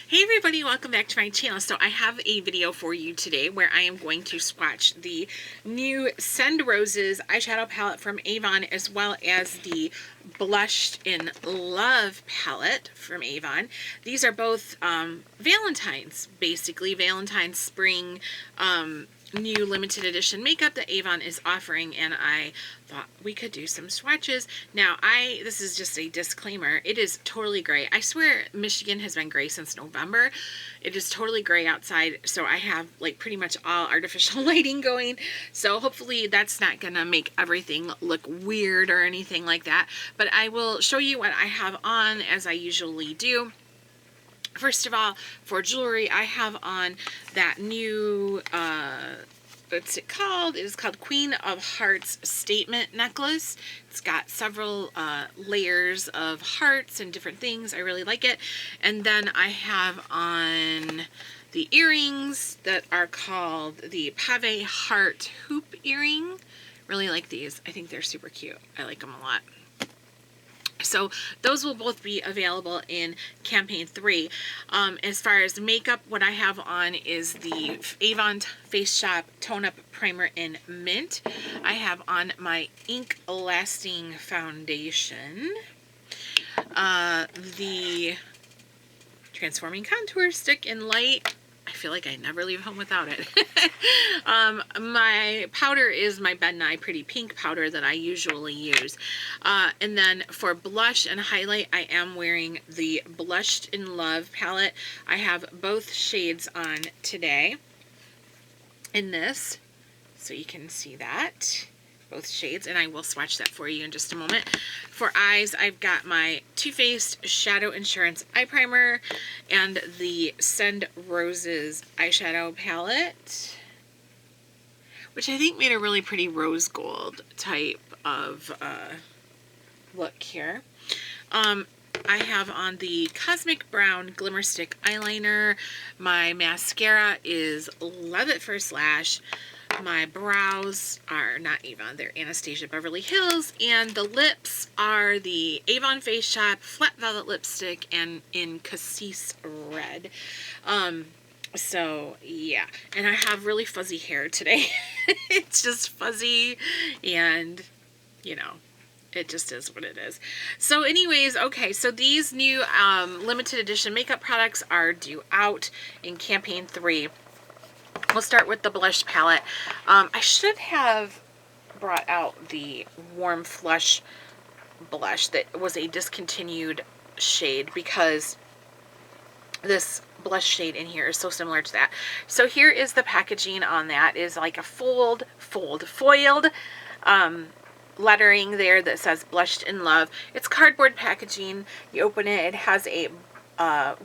Hey everybody, welcome back to my channel. So I have a video for you today where I am going to swatch the new Send Roses eyeshadow palette from Avon, as well as the Blushed in Love palette from Avon. These are both Valentine's, basically Valentine's spring new limited edition makeup that Avon is offering, and I thought we could do some swatches. Now, this is just a disclaimer, it is totally gray. I swear Michigan has been gray since November. It is totally gray outside, so I have like pretty much all artificial lighting going, so hopefully that's not gonna make everything look weird or anything like that, but I will show you what I have on as I usually do. First of all, for jewelry, I have on that new, what's it called? It is called Queen of Hearts Statement Necklace. It's got several layers of hearts and different things. I really like it. And then I have on the earrings that are called the Pave Heart Hoop earring. Really like these. I think they're super cute. I like them a lot. So those will both be available in campaign 3. As far as makeup, what I have on is the Avon Face Shop Tone Up Primer in Mint. I have on my Ink Lasting Foundation, the Transforming Contour Stick in Light. I feel like I never leave home without it. My powder is my Ben Nye Pretty Pink powder that I usually use. And then for blush and highlight, I am wearing the Blushed in Love palette. I have both shades on today in this, so you can see that. Both shades, and I will swatch that for you in just a moment. For eyes, I've got my Too Faced Shadow Insurance Eye Primer and the Send Roses eyeshadow palette, which I think made a really pretty rose gold type of look here. I have on the Cosmic Brown Glimmerstick eyeliner. My mascara is Love It First Lash. My brows are not Avon, they're Anastasia Beverly Hills, and the lips are the Avon Face Shop Flat Velvet Lipstick and in Cassis Red. So yeah, and I have really fuzzy hair today. It's just fuzzy, and you know, it just is what it is. So anyways, okay, so these new limited edition makeup products are due out in campaign 3. We'll start with the blush palette. I should have brought out the Warm Flush blush that was a discontinued shade, because this blush shade in here is so similar to that. So here is the packaging on that. It is like a foiled lettering there that says Blushed in Love. It's cardboard packaging. You open it, it has a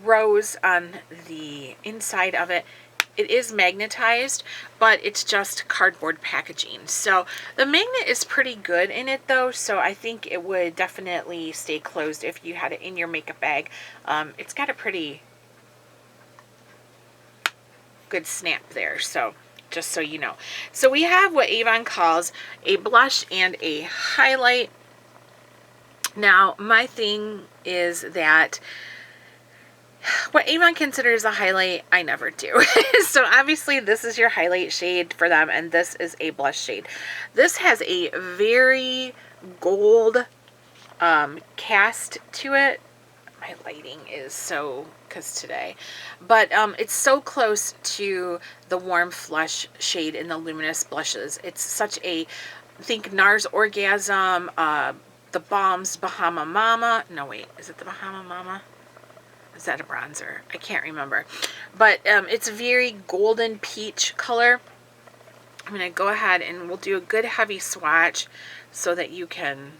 rose on the inside of it. It is magnetized, but it's just cardboard packaging. So the magnet is pretty good in it though, so I think it would definitely stay closed if you had it in your makeup bag. It's got a pretty good snap there, so just so you know. So we have what Avon calls a blush and a highlight. Now my thing is that what Avon considers a highlight, I never do. So obviously this is your highlight shade for them, and this is a blush shade. This has a very gold cast to it. My lighting is so, because today. But it's so close to the Warm Flush shade in the Luminous Blushes. It's such a, think NARS Orgasm, the Balm's Bahama Mama. No wait, is it the Bahama Mama? Is that a bronzer? I can't remember. But it's a very golden peach color. I'm going to go ahead and we'll do a good heavy swatch so that you can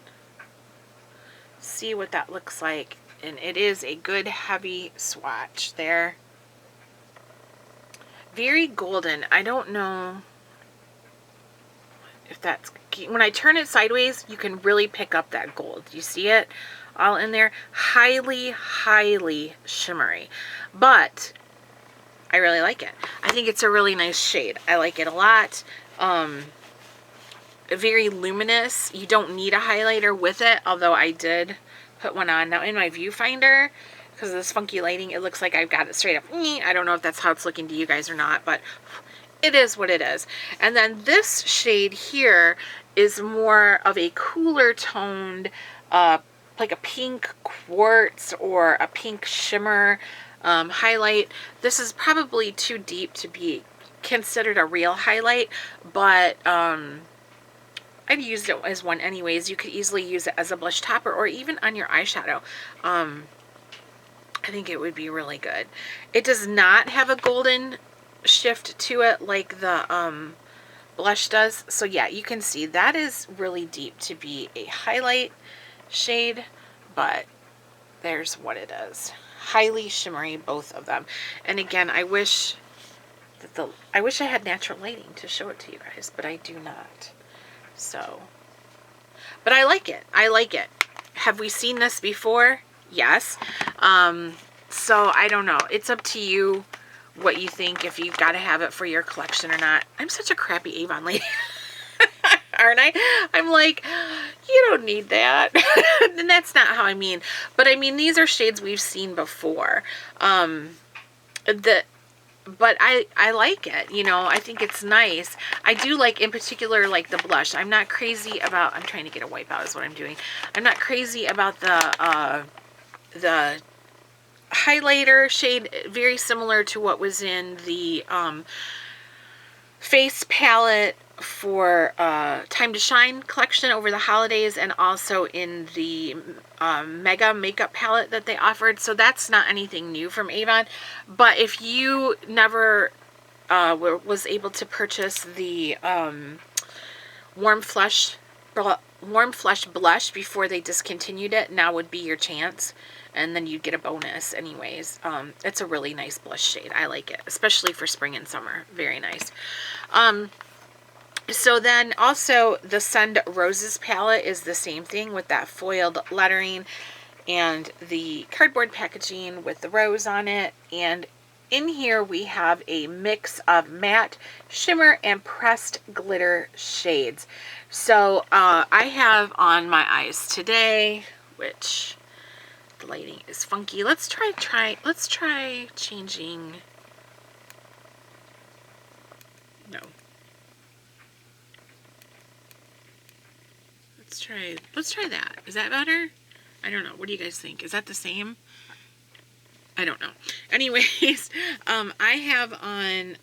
see what that looks like. And it is a good heavy swatch there. Very golden. I don't know if that's... When I turn it sideways, you can really pick up that gold. You see it? All in there. Highly shimmery, but I really like it. I think it's a really nice shade. I like it a lot. Very luminous. You don't need a highlighter with it, although I did put one on. Now in my viewfinder, because of this funky lighting, it looks like I've got it straight up. I don't know if that's how it's looking to you guys or not, but it is what it is. And then this shade here is more of a cooler toned, like a pink quartz or a pink shimmer highlight. This is probably too deep to be considered a real highlight, but I'd used it as one anyways. You could easily use it as a blush topper or even on your eyeshadow. I think it would be really good. It does not have a golden shift to it like the blush does. So yeah, you can see that is really deep to be a highlight shade, but there's what it is. Highly shimmery, both of them. And again, I wish that I had natural lighting to show it to you guys, but I do not. So, but I like it. I like it. Have we seen this before? Yes. So I don't know. It's up to you what you think, if you've got to have it for your collection or not. I'm such a crappy Avon lady, aren't I? I'm like, you don't need that. And that's not how I mean. But I mean, these are shades we've seen before. But I like it, you know. I think it's nice. I do like, in particular, like the blush. I'm not crazy about, I'm trying to get a wipe out is what I'm doing. I'm not crazy about the highlighter shade, very similar to what was in the face palette for Time to Shine collection over the holidays, and also in the Mega makeup palette that they offered. So that's not anything new from Avon. But if you never was able to purchase the Warm Flush blush before they discontinued it, now would be your chance. And then you'd get a bonus anyways. It's a really nice blush shade. I like it, especially for spring and summer. Very nice. So then also the Send Roses palette is the same thing with that foiled lettering and the cardboard packaging with the rose on it. And in here we have a mix of matte, shimmer, and pressed glitter shades. So I have on my eyes today, which the lighting is funky. Let's try changing. No. Let's try that. Is that better? I don't know. What do you guys think? Is that the same? I don't know. Anyways, I have on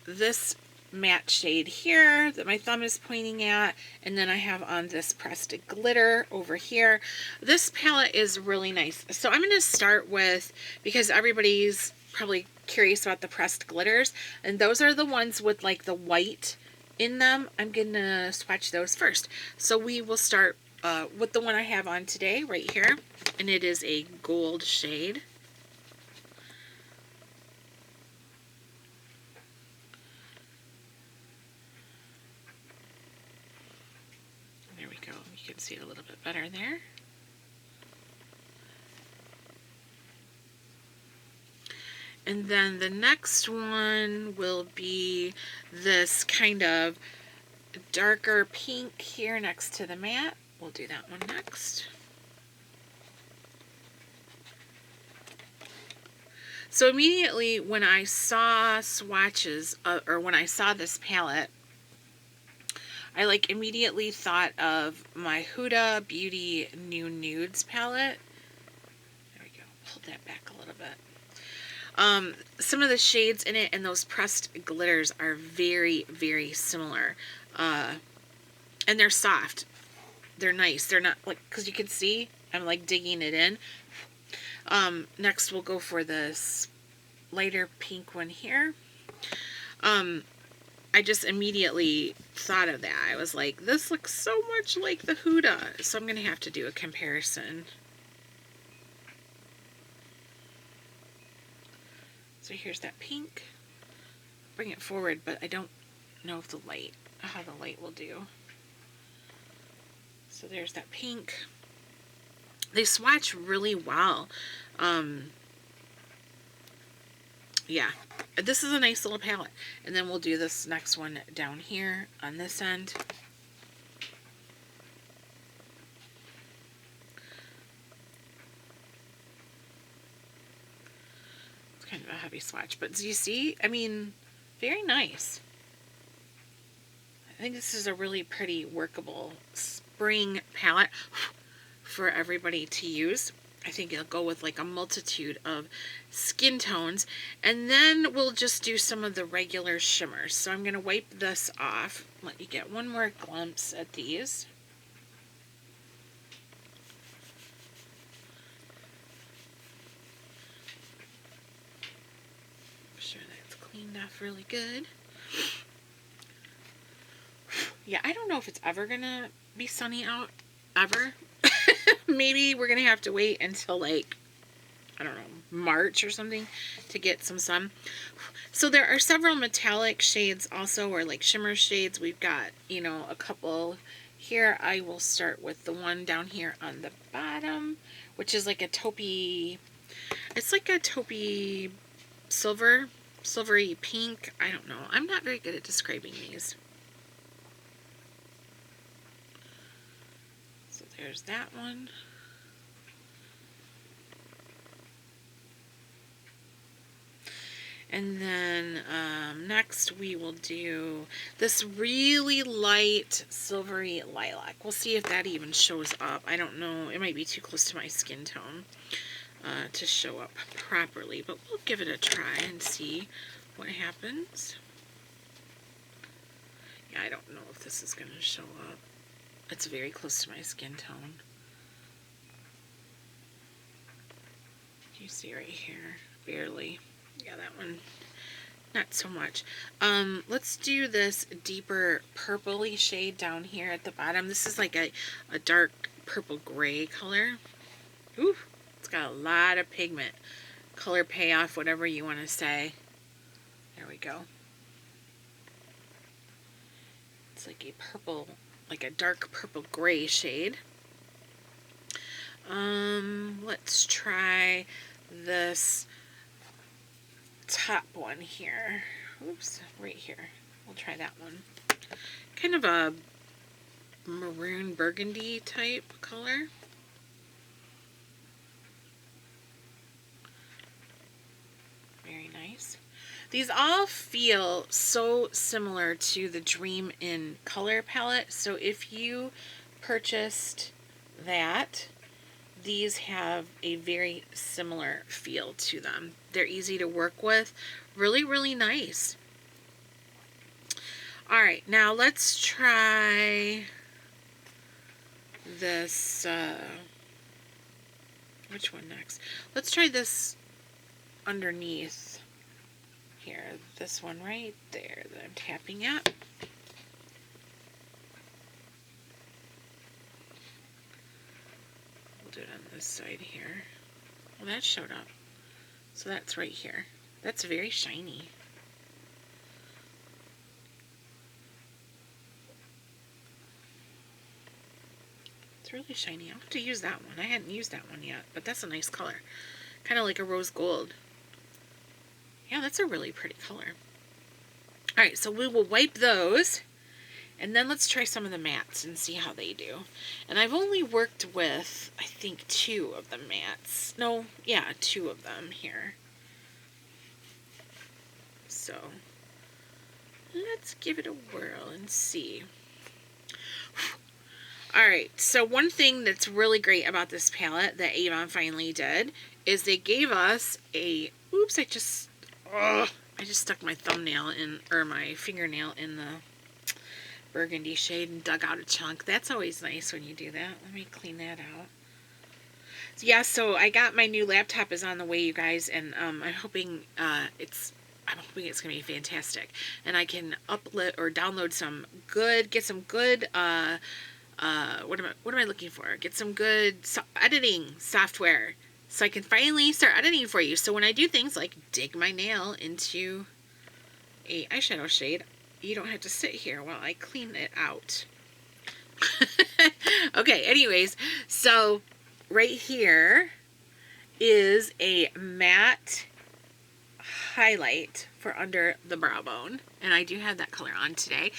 this matte shade here that my thumb is pointing at, and then I have on this pressed glitter over here. This palette is really nice. So I'm going to start with, because everybody's probably curious about the pressed glitters, and those are the ones with like the white in them. I'm going to swatch those first. So we will start with the one I have on today right here, and it is a gold shade. There we go. You can see it a little bit better there. And then the next one will be this kind of darker pink here next to the matte. We'll do that one next. So immediately when I saw swatches, or when I saw this palette, I like immediately thought of my Huda Beauty New Nudes palette. There we go. Pull that back a little bit. Some of the shades in it and those pressed glitters are very, very similar. And they're soft. They're nice. They're not like, because you can see I'm like digging it in. Next we'll go for this lighter pink one here. I just immediately thought of that. I was like, this looks so much like the Huda. So I'm going to have to do a comparison. So here's that pink. Bring it forward, but I don't know if how the light will do. So there's that pink. They swatch really well. Yeah, this is a nice little palette. And then we'll do this next one down here on this end. kind of a heavy swatch, but do you see? I mean, very nice. I think this is a really pretty workable spring palette for everybody to use. I think it'll go with like a multitude of skin tones. And then we'll just do some of the regular shimmers. So I'm going to wipe this off. Let you get one more glimpse at these. Make sure that's cleaned off really good. Yeah, I don't know if it's ever going to be sunny out. Ever. Maybe we're gonna have to wait until like, I don't know, March or something to get some sun. So there are several metallic shades also, or like shimmer shades. We've got, you know, a couple here. I will start with the one down here on the bottom, which is like a taupey, it's like a taupey silvery pink. I don't know. I'm not very good at describing these. There's that one. And then next we will do this really light silvery lilac. We'll see if that even shows up. I don't know. It might be too close to my skin tone to show up properly, but we'll give it a try and see what happens. Yeah, I don't know if this is going to show up. It's very close to my skin tone. You see right here, barely. Yeah, that one, not so much. Let's do this deeper purpley shade down here at the bottom. This is like a dark purple gray color. Ooh, it's got a lot of pigment. Color payoff, whatever you want to say. There we go. It's like a purple, like a dark purple gray shade. Let's try this top one here. Oops, right here. We'll try that one. Kind of a maroon burgundy type color. Very nice. These all feel so similar to the Dream In color palette. So if you purchased that, these have a very similar feel to them. They're easy to work with. Really, really nice. All right, now let's try this. Which one next? Let's try this underneath here. This one right there that I'm tapping at. Do it on this side here. Well, that showed up. So that's right here. That's very shiny. It's really shiny. I'll have to use that one. I hadn't used that one yet, but that's a nice color. Kind of like a rose gold. Yeah, that's a really pretty color. Alright, so we will wipe those. And then let's try some of the mattes and see how they do. And I've only worked with, I think, 2 of the mattes. No, yeah, 2 of them here. So, let's give it a whirl and see. Alright, so one thing that's really great about this palette that Avon finally did is they gave us a, oops, I just stuck my thumbnail in, or my fingernail in the burgundy shade and dug out a chunk. That's always nice when you do that. Let me clean that out. So yeah, so I got my new laptop is on the way, you guys, and I'm hoping it's gonna be fantastic, and I can upload or download some good, get some good what am I looking for? Get some good editing software so I can finally start editing for you. So when I do things like dig my nail into a eyeshadow shade, you don't have to sit here while I clean it out. Okay, anyways, so right here is a matte highlight for under the brow bone, and I do have that color on today.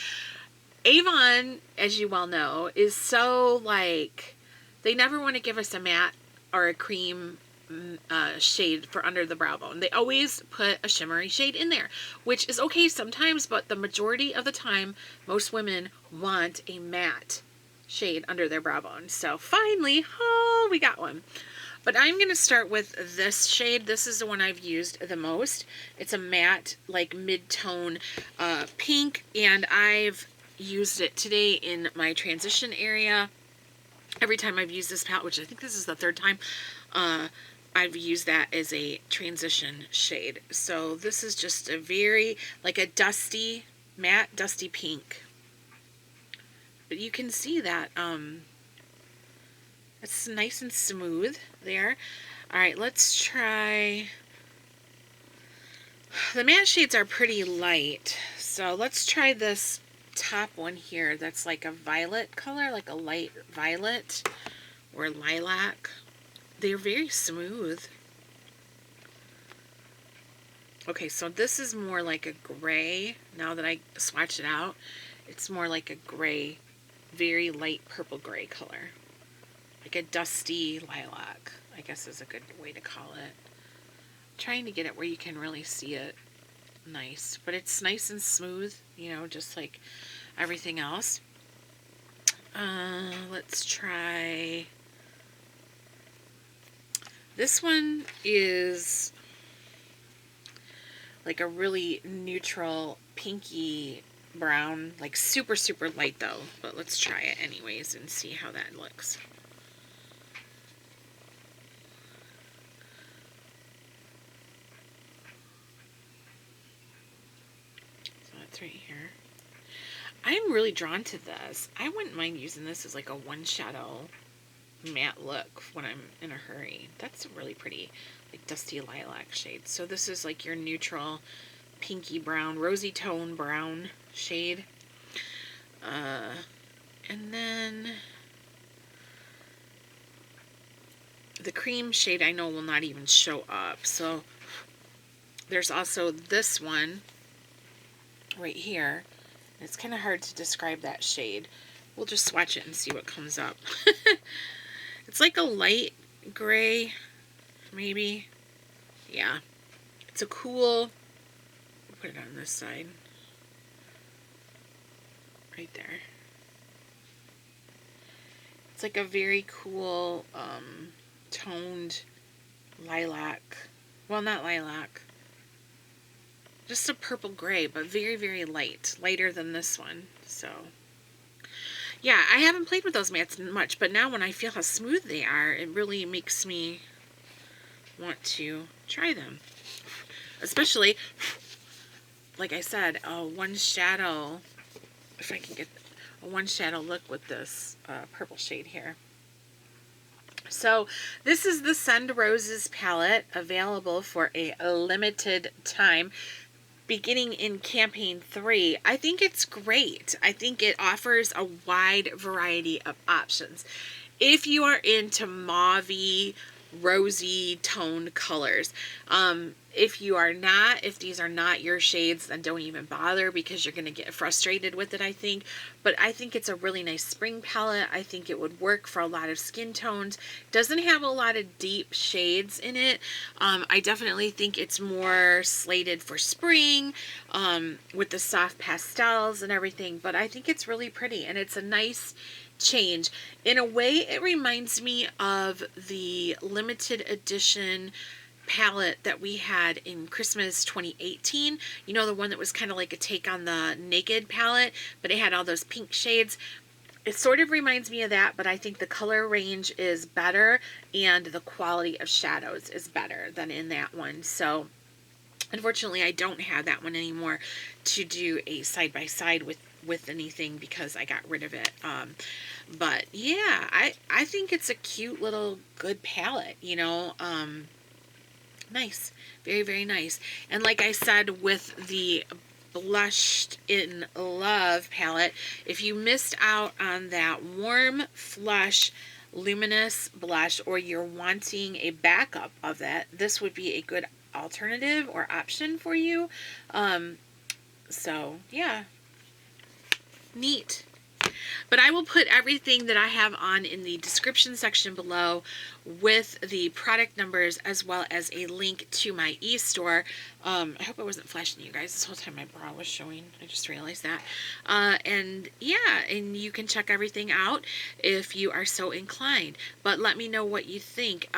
Avon, as you well know, is so like, they never want to give us a matte or a cream shade for under the brow bone. They always put a shimmery shade in there, which is okay sometimes, but the majority of the time, most women want a matte shade under their brow bone. So finally, oh, we got one. But I'm going to start with this shade. This is the one I've used the most. It's a matte, like mid-tone pink, and I've used it today in my transition area. Every time I've used this palette, which I think this is the third time, I've used that as a transition shade. So this is just a very, like a dusty, matte, dusty pink. But you can see that it's nice and smooth there. All right, let's try. The matte shades are pretty light, so let's try this top one here. That's like a violet color, like a light violet or lilac. They're very smooth. Okay, so this is more like a gray. Now that I swatched it out, it's more like a gray, very light purple gray color. Like a dusty lilac, I guess is a good way to call it. I'm trying to get it where you can really see it nice. But it's nice and smooth, you know, just like everything else. Let's try. This one is like a really neutral pinky brown, like super, super light though. But let's try it anyways and see how that looks. Right here. I'm really drawn to this. I wouldn't mind using this as like a one shadow matte look when I'm in a hurry. That's a really pretty, like dusty lilac shade. So this is like your neutral pinky brown, rosy tone brown shade. And then the cream shade I know will not even show up. So there's also this one right here. It's kind of hard to describe that shade. We'll just swatch it and see what comes up. It's like a light gray, maybe. Yeah. It's a cool, I'll put it on this side. Right there. It's like a very cool, toned lilac. Well, not lilac. Just a purple gray, but very, very light. Lighter than this one. So, yeah, I haven't played with those mattes much, but now when I feel how smooth they are, it really makes me want to try them. Especially, like I said, a one shadow, if I can get a one shadow look with this purple shade here. So this is the Send Roses palette, available for a limited time, beginning in campaign 3. I think it's great. I think it offers a wide variety of options. If you are into mauvey, rosy toned colors, if you are not, if these are not your shades, then don't even bother, because you're going to get frustrated with it, I think. But I think it's a really nice spring palette. I think it would work for a lot of skin tones. Doesn't have a lot of deep shades in it. I definitely think it's more slated for spring, with the soft pastels and everything. But I think it's really pretty, and it's a nice change. In a way, it reminds me of the limited edition palette that we had in Christmas 2018. You know, the one that was kind of like a take on the Naked palette, but it had all those pink shades. It sort of reminds me of that, but I think the color range is better and the quality of shadows is better than in that one. So unfortunately, I don't have that one anymore to do a side-by-side with anything, because I got rid of it. But yeah, I think it's a cute little good palette, you know. Nice. Very, very nice. And like I said with the Blushed in Love palette, if you missed out on that warm, flush, luminous blush, or you're wanting a backup of that, this would be a good alternative or option for you. So, yeah. Neat. But I will put everything that I have on in the description section below with the product numbers as well as a link to my e-store. I hope I wasn't flashing you guys this whole time my bra was showing. I just realized that. And yeah, and you can check everything out if you are so inclined. But let me know what you think.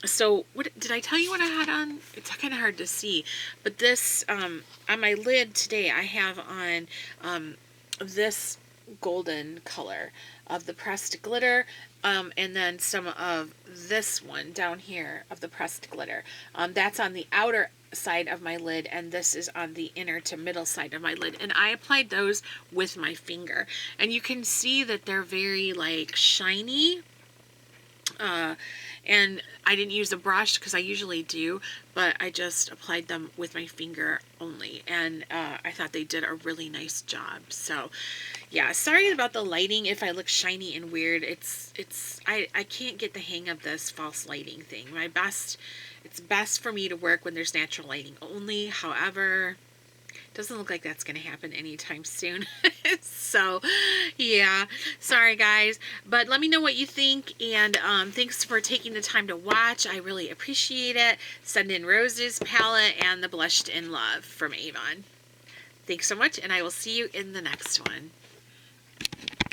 So what did I tell you what I had on? It's kind of hard to see. But this, on my lid today, I have on this golden color of the pressed glitter, and then some of this one down here of the pressed glitter. That's on the outer side of my lid, and this is on the inner to middle side of my lid, and I applied those with my finger, and you can see that they're very like shiny. And I didn't use a brush because I usually do, but I just applied them with my finger only, and I thought they did a really nice job. So yeah, sorry about the lighting if I look shiny and weird. I can't get the hang of this false lighting thing. It's best for me to work when there's natural lighting only. However, doesn't look like that's going to happen anytime soon. So, yeah. Sorry, guys. But let me know what you think. And thanks for taking the time to watch. I really appreciate it. Send in Roses palette and the Blushed in Love from Avon. Thanks so much, and I will see you in the next one.